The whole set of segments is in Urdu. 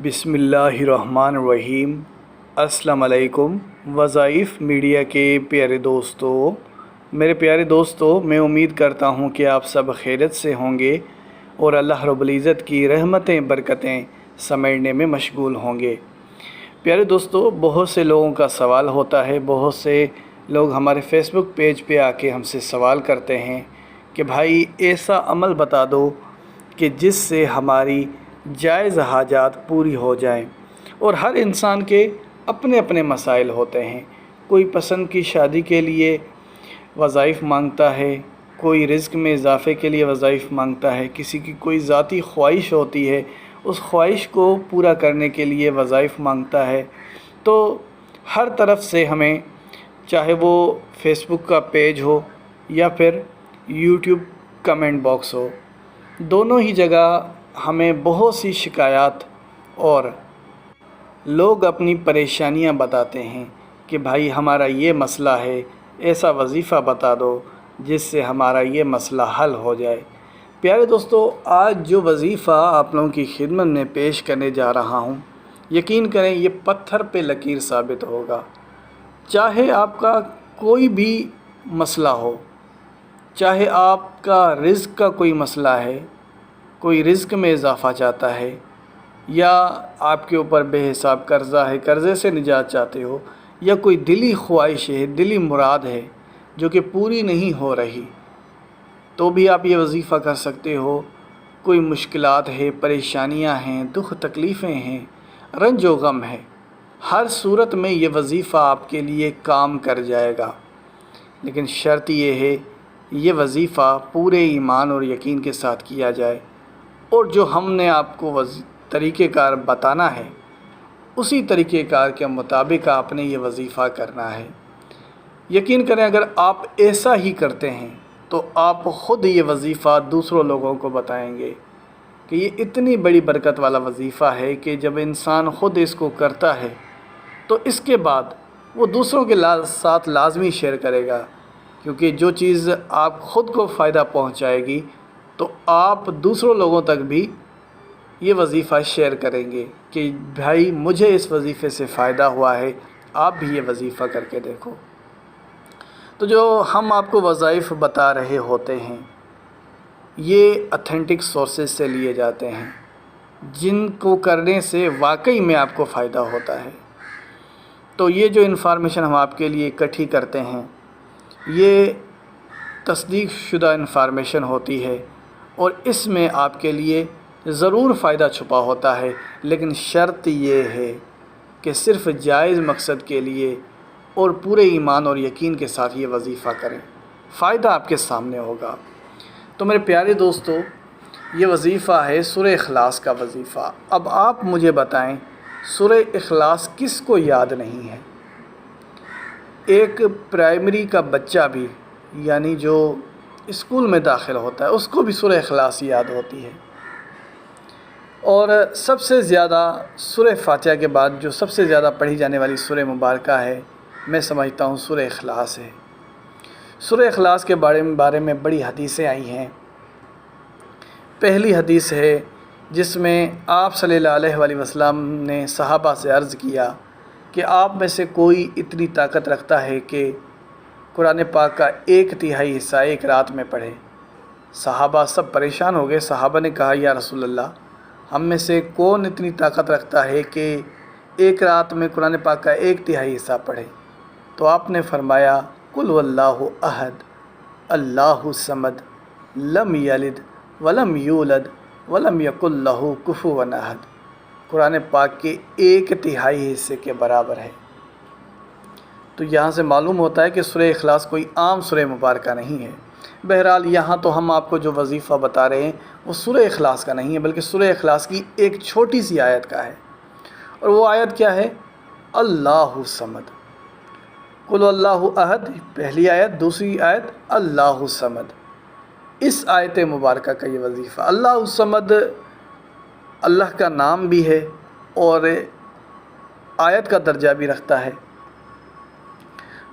بسم اللہ الرحمن الرحیم۔ السلام علیکم وظائف میڈیا کے پیارے دوستو، میرے پیارے دوستو، میں امید کرتا ہوں کہ آپ سب خیریت سے ہوں گے اور اللہ رب العزت کی رحمتیں برکتیں سمیٹنے میں مشغول ہوں گے۔ پیارے دوستو، بہت سے لوگوں کا سوال ہوتا ہے، بہت سے لوگ ہمارے فیس بک پیج پہ آ کے ہم سے سوال کرتے ہیں کہ بھائی ایسا عمل بتا دو کہ جس سے ہماری جائز حاجات پوری ہو جائیں۔ اور ہر انسان کے اپنے اپنے مسائل ہوتے ہیں۔ کوئی پسند کی شادی کے لیے وظائف مانگتا ہے، کوئی رزق میں اضافے کے لیے وظائف مانگتا ہے، کسی کی کوئی ذاتی خواہش ہوتی ہے، اس خواہش کو پورا کرنے کے لیے وظائف مانگتا ہے۔ تو ہر طرف سے ہمیں، چاہے وہ فیس بک کا پیج ہو یا پھر یوٹیوب کمنٹ باکس ہو، دونوں ہی جگہ ہمیں بہت سی شکایات اور لوگ اپنی پریشانیاں بتاتے ہیں کہ بھائی ہمارا یہ مسئلہ ہے، ایسا وظیفہ بتا دو جس سے ہمارا یہ مسئلہ حل ہو جائے۔ پیارے دوستو، آج جو وظیفہ آپ لوگوں کی خدمت میں پیش کرنے جا رہا ہوں، یقین کریں یہ پتھر پہ لکیر ثابت ہوگا۔ چاہے آپ کا کوئی بھی مسئلہ ہو، چاہے آپ کا رزق کا کوئی مسئلہ ہے، کوئی رزق میں اضافہ چاہتا ہے، یا آپ کے اوپر بے حساب قرضہ ہے، قرضے سے نجات چاہتے ہو، یا کوئی دلی خواہش ہے، دلی مراد ہے جو کہ پوری نہیں ہو رہی، تو بھی آپ یہ وظیفہ کر سکتے ہو۔ کوئی مشکلات ہے، پریشانیاں ہیں، دکھ تکلیفیں ہیں، رنج و غم ہے، ہر صورت میں یہ وظیفہ آپ کے لیے کام کر جائے گا۔ لیکن شرط یہ ہے، یہ وظیفہ پورے ایمان اور یقین کے ساتھ کیا جائے، اور جو ہم نے آپ کو طریقہ کار بتانا ہے اسی طریقہ کار کے مطابق آپ نے یہ وظیفہ کرنا ہے۔ یقین کریں، اگر آپ ایسا ہی کرتے ہیں تو آپ خود یہ وظیفہ دوسروں لوگوں کو بتائیں گے کہ یہ اتنی بڑی برکت والا وظیفہ ہے کہ جب انسان خود اس کو کرتا ہے تو اس کے بعد وہ دوسروں کے ساتھ لازمی شیئر کرے گا، کیونکہ جو چیز آپ خود کو فائدہ پہنچائے گی تو آپ دوسروں لوگوں تک بھی یہ وظیفہ شیئر کریں گے کہ بھائی مجھے اس وظیفے سے فائدہ ہوا ہے، آپ بھی یہ وظیفہ کر کے دیکھو۔ تو جو ہم آپ کو وظائف بتا رہے ہوتے ہیں یہ اتھینٹک سورسز سے لیے جاتے ہیں، جن کو کرنے سے واقعی میں آپ کو فائدہ ہوتا ہے۔ تو یہ جو انفارمیشن ہم آپ کے لیے اکٹھی کرتے ہیں یہ تصدیق شدہ انفارمیشن ہوتی ہے، اور اس میں آپ کے لیے ضرور فائدہ چھپا ہوتا ہے، لیکن شرط یہ ہے کہ صرف جائز مقصد کے لیے اور پورے ایمان اور یقین کے ساتھ یہ وظیفہ کریں، فائدہ آپ کے سامنے ہوگا۔ تو میرے پیارے دوستو، یہ وظیفہ ہے سورہ اخلاص کا وظیفہ۔ اب آپ مجھے بتائیں، سورہ اخلاص کس کو یاد نہیں ہے؟ ایک پرائمری کا بچہ بھی، یعنی جو اسکول میں داخل ہوتا ہے، اس کو بھی سورہ اخلاص یاد ہوتی ہے۔ اور سب سے زیادہ سورہ فاتحہ کے بعد جو سب سے زیادہ پڑھی جانے والی سورہ مبارکہ ہے، میں سمجھتا ہوں سورہ اخلاص ہے۔ سورہ اخلاص کے بارے میں بڑی حدیثیں آئی ہیں۔ پہلی حدیث ہے جس میں آپ صلی اللہ علیہ وآلہ وسلم نے صحابہ سے عرض کیا کہ آپ میں سے کوئی اتنی طاقت رکھتا ہے کہ قرآن پاک کا 1/3 حصہ ایک رات میں پڑھے؟ صحابہ سب پریشان ہو گئے۔ صحابہ نے کہا، یا رسول اللہ، ہم میں سے کون اتنی طاقت رکھتا ہے کہ ایک رات میں قرآن پاک کا 1/3 حصہ پڑھے؟ تو آپ نے فرمایا، قل واللہ احد اللہ الصمد لم یلد ولم یولد ولم یکن لہ کفوا احد، قرآن پاک کے 1/3 حصے کے برابر ہے۔ تو یہاں سے معلوم ہوتا ہے کہ سورہ اخلاص کوئی عام سورہ مبارکہ نہیں ہے۔ بہرحال یہاں تو ہم آپ کو جو وظیفہ بتا رہے ہیں وہ سورہ اخلاص کا نہیں ہے، بلکہ سورہ اخلاص کی ایک چھوٹی سی آیت کا ہے۔ اور وہ آیت کیا ہے؟ اللہ الصمد، قل اللہ احد پہلی آیت، دوسری آیت اللہ الصمد۔ اس آیت مبارکہ کا یہ وظیفہ، اللہ الصمد اللہ کا نام بھی ہے اور آیت کا درجہ بھی رکھتا ہے۔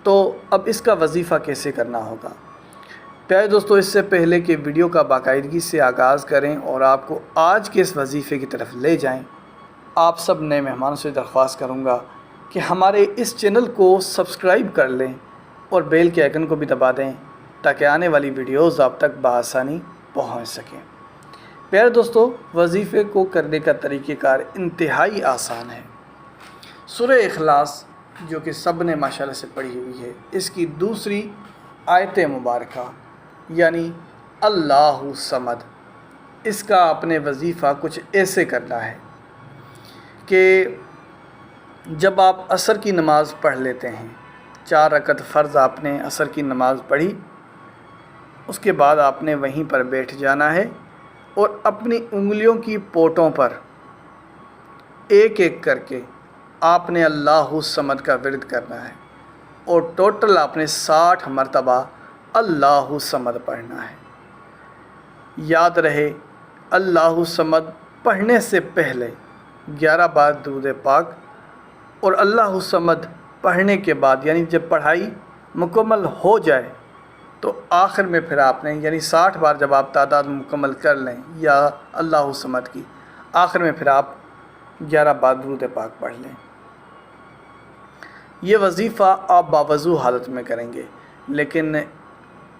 تو اب اس کا وظیفہ کیسے کرنا ہوگا؟ پیارے دوستو، اس سے پہلے کہ ویڈیو کا باقاعدگی سے آغاز کریں اور آپ کو آج کے اس وظیفے کی طرف لے جائیں، آپ سب نئے مہمانوں سے درخواست کروں گا کہ ہمارے اس چینل کو سبسکرائب کر لیں اور بیل کے آئیکن کو بھی دبا دیں تاکہ آنے والی ویڈیوز آپ تک بآسانی پہنچ سکیں۔ پیارے دوستو، وظیفے کو کرنے کا طریقہ کار انتہائی آسان ہے۔ سورہ اخلاص جو کہ سب نے ماشاءاللہ سے پڑھی ہوئی ہے، اس کی دوسری آیت مبارکہ یعنی اللہ صمد، اس کا اپنے وظیفہ کچھ ایسے کرنا ہے کہ جب آپ عصر کی نماز پڑھ لیتے ہیں، 4 رکعت فرض آپ نے عصر کی نماز پڑھی، اس کے بعد آپ نے وہیں پر بیٹھ جانا ہے اور اپنی انگلیوں کی پوٹوں پر ایک ایک کر کے آپ نے اللہ صمد کا ورد کرنا ہے اور ٹوٹل آپ نے 60 مرتبہ اللہ صمد پڑھنا ہے۔ یاد رہے، اللہ صمد پڑھنے سے پہلے 11 بار درود پاک اور اللہ صمد پڑھنے کے بعد یعنی جب پڑھائی مکمل ہو جائے تو آخر میں پھر آپ نے یعنی 60 بار جب آپ تعداد مکمل کر لیں یا اللہ صمد کی، آخر میں پھر آپ 11 بار درود پاک پڑھ لیں۔ یہ وظیفہ آپ باوضو حالت میں کریں گے، لیکن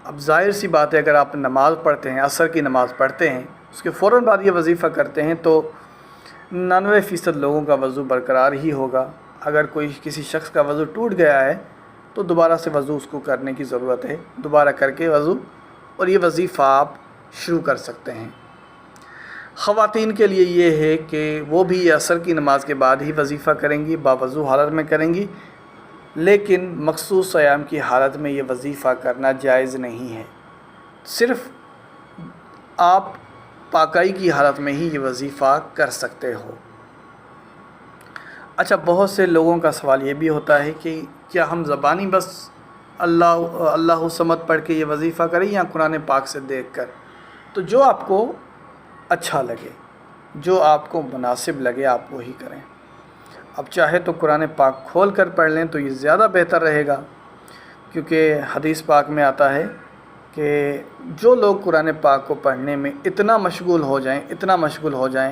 اب ظاہر سی بات ہے اگر آپ نماز پڑھتے ہیں، عصر کی نماز پڑھتے ہیں، اس کے فوراً بعد یہ وظیفہ کرتے ہیں تو 99% لوگوں کا وضو برقرار ہی ہوگا۔ اگر کوئی کسی شخص کا وضو ٹوٹ گیا ہے تو دوبارہ سے وضو اس کو کرنے کی ضرورت ہے، دوبارہ کر کے وضو اور یہ وظیفہ آپ شروع کر سکتے ہیں۔ خواتین کے لیے یہ ہے کہ وہ بھی عصر کی نماز کے بعد ہی وظیفہ کریں گی، باوضو حالت میں کریں گی، لیکن مخصوص ایام کی حالت میں یہ وظیفہ کرنا جائز نہیں ہے۔ صرف آپ پاکائی کی حالت میں ہی یہ وظیفہ کر سکتے ہو۔ اچھا، بہت سے لوگوں کا سوال یہ بھی ہوتا ہے کہ کیا ہم زبانی بس اللہ صمد پڑھ کے یہ وظیفہ کریں یا قرآن پاک سے دیکھ کر؟ تو جو آپ کو اچھا لگے، جو آپ کو مناسب لگے، آپ وہی کریں۔ اب چاہے تو قرآن پاک کھول کر پڑھ لیں تو یہ زیادہ بہتر رہے گا، کیونکہ حدیث پاک میں آتا ہے کہ جو لوگ قرآن پاک کو پڑھنے میں اتنا مشغول ہو جائیں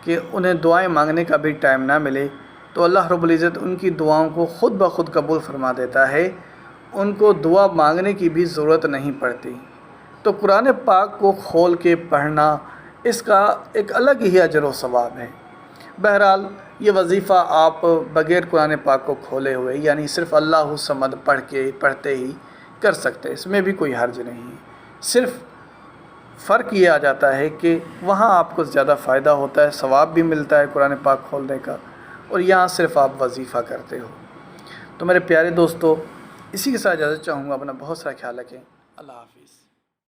کہ انہیں دعائیں مانگنے کا بھی ٹائم نہ ملے تو اللہ رب العزت ان کی دعاؤں کو خود بخود قبول فرما دیتا ہے، ان کو دعا مانگنے کی بھی ضرورت نہیں پڑتی۔ تو قرآن پاک کو کھول کے پڑھنا، اس کا ایک الگ ہی اجر و ثواب ہے۔ بہرحال یہ وظیفہ آپ بغیر قرآن پاک کو کھولے ہوئے یعنی صرف اللہ صمد پڑھتے ہی کر سکتے، اس میں بھی کوئی حرج نہیں ہے۔ صرف فرق یہ آ جاتا ہے کہ وہاں آپ کو زیادہ فائدہ ہوتا ہے، ثواب بھی ملتا ہے قرآن پاک کھولنے کا، اور یہاں صرف آپ وظیفہ کرتے ہو۔ تو میرے پیارے دوستو، اسی کے ساتھ اجازت چاہوں گا، اپنا بہت سارا خیال رکھیں۔ اللہ حافظ۔